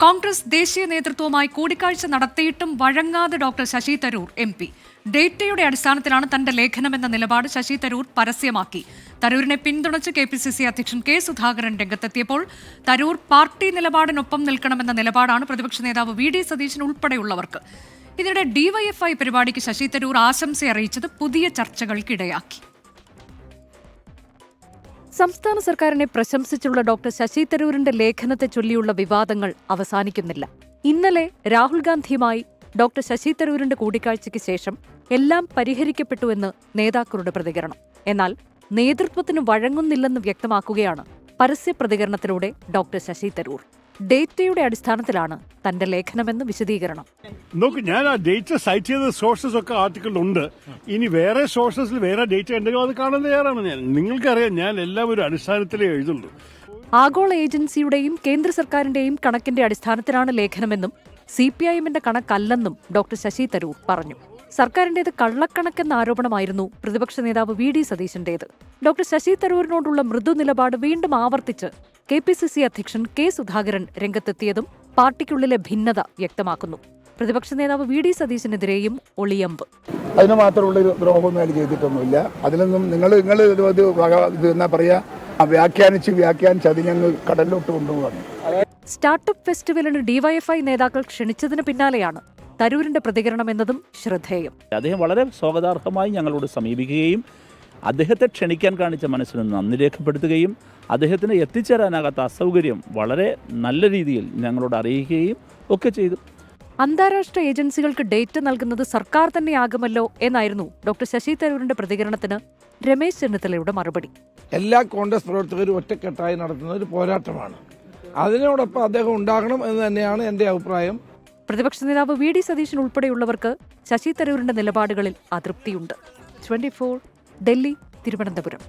കോൺഗ്രസ് ദേശീയ നേതൃത്വവുമായി കൂടിക്കാഴ്ച നടത്തിയിട്ടും വഴങ്ങാതെ ഡോക്ടർ ശശി തരൂർ MP. ഡേറ്റയുടെ അടിസ്ഥാനത്തിലാണ് തന്റെ ലേഖനമെന്ന നിലപാട് ശശി തരൂർ പരസ്യമാക്കി. തരൂരിനെ പിന്തുണച്ച് KPCC അധ്യക്ഷൻ K. സുധാകരൻ രംഗത്തെത്തിയപ്പോൾ തരൂർ പാർട്ടി നിലപാടിനൊപ്പം നിൽക്കണമെന്ന നിലപാടാണ് പ്രതിപക്ഷ നേതാവ് VD സതീശൻ ഉൾപ്പെടെയുള്ളവർക്ക്. ഇതിനിടെ DYFI പരിപാടിക്ക് ശശി തരൂർ ആശംസ അറിയിച്ചത് പുതിയ ചർച്ചകൾക്കിടയാക്കി. സംസ്ഥാന സർക്കാരിനെ പ്രശംസിച്ചുള്ള ഡോക്ടർ ശശി തരൂരിന്റെ ലേഖനത്തെ ചൊല്ലിയുള്ള വിവാദങ്ങൾ അവസാനിക്കുന്നില്ല. ഇന്നലെ രാഹുൽ ഗാന്ധിയുമായി ഡോക്ടർ ശശി തരൂരിന്റെ കൂടിക്കാഴ്ചയ്ക്ക് ശേഷം എല്ലാം പരിഹരിക്കപ്പെട്ടുവെന്ന് നേതാക്കളുടെ പ്രതികരണം. എന്നാൽ നേതൃത്വത്തിന് വഴങ്ങുന്നില്ലെന്ന് വ്യക്തമാക്കുകയാണ് പരസ്യ പ്രതികരണത്തിലൂടെ ഡോക്ടർ ശശി തരൂർ. ഡേറ്റയുടെ അടിസ്ഥാനത്തിലാണ് തന്റെ ലേഖനമെന്ന് വിശദീകരണം. നോക്ക്, ഞാൻ ആ ഡേറ്റ സൈറ്റ് ചെയ്ത സോഴ്സസ് ഒക്കെ ആർട്ടിക്കിളുണ്ട്. ഇനി വേറെ സോഴ്സസിൽ വേറെ ഡേറ്റ ഉണ്ടെങ്കിൽ അത് കാണാൻ തയ്യാറാണ് ഞാൻ. നിങ്ങൾക്കറിയാം, ഞാൻ എല്ലാം ഒരു അടിസ്ഥാനത്തിലേ എഴുതുള്ളൂ. ആഗോള ഏജൻസിയുടെയും കേന്ദ്ര സർക്കാരിന്റെയും കണക്കിന്റെ അടിസ്ഥാനത്തിലാണ് ലേഖനമെന്നും CPIMന്റെ കണക്കല്ലെന്നും ഡോക്ടർ ശശി തരൂർ പറഞ്ഞു. സർക്കാരിന്റേത് കള്ളക്കണക്കെന്ന ആരോപണമായിരുന്നു പ്രതിപക്ഷ നേതാവ് VD സതീശന്റേത്. ഡോക്ടർ ശശി തരൂരിനോടുള്ള മൃദു നിലപാട് വീണ്ടും ആവർത്തിച്ച് KPCC അധ്യക്ഷൻ K. സുധാകരൻ രംഗത്തെത്തിയതും പാർട്ടിക്കുള്ളിലെ ഭിന്നത വ്യക്തമാക്കുന്നു. പ്രതിപക്ഷ നേതാവ് VD സതീശനെതിരെയും ഒളിയമ്പ്. അതിന് മാത്രമുള്ള ദ്രോഹമൊന്നും അതിൽ ചെയ്തിട്ടൊന്നുമില്ല. അതിലൊന്നും നിങ്ങൾ എന്നാ പറയാ, വ്യാഖ്യാനിച്ച് അത് ഞങ്ങൾ കടലിലോട്ട് കൊണ്ടുപോകാണ്. സ്റ്റാർട്ടപ്പ് ഫെസ്റ്റിവലിന് DYFI നേതാക്കൾ ക്ഷണിച്ചതിന് പിന്നാലെയാണ് തരൂരിന്റെ പ്രതികരണം എന്നതും ശ്രദ്ധേയം. അദ്ദേഹം വളരെ സ്വാഗതാർഹമായി ഞങ്ങളോട് സമീപിക്കുകയും അദ്ദേഹത്തെ ക്ഷണിക്കാൻ കാണിച്ച മനസ്സിന് നന്ദി രേഖപ്പെടുത്തുകയും അദ്ദേഹത്തിന് എത്തിച്ചേരാനാകാത്ത അസൗകര്യം വളരെ നല്ല രീതിയിൽ ഞങ്ങളോട് അറിയിക്കുകയും ഒക്കെ ചെയ്തു. അന്താരാഷ്ട്ര ഏജൻസികൾക്ക് ഡേറ്റ നൽകുന്നത് സർക്കാർ തന്നെയാകുമല്ലോ എന്നായിരുന്നു ഡോക്ടർ ശശി തരൂരിന്റെ പ്രതികരണത്തിന് രമേശ് ചെന്നിത്തലയുടെ മറുപടി. എല്ലാ കോൺഗ്രസ് പ്രവർത്തകരും ഒറ്റക്കെട്ടായി നടത്തുന്ന ഒരു പോരാട്ടമാണ്. അതിനോടൊപ്പം അദ്ദേഹം ഉണ്ടാകണം എന്ന് തന്നെയാണ് എൻ്റെ അഭിപ്രായം. പ്രതിപക്ഷ നേതാവ് VD സതീശൻ ഉൾപ്പെടെയുള്ളവർക്ക് ശശി തരൂരിന്റെ നിലപാടുകളിൽ അതൃപ്തിയുണ്ട്. 24 ഡൽഹി, തിരുവനന്തപുരം.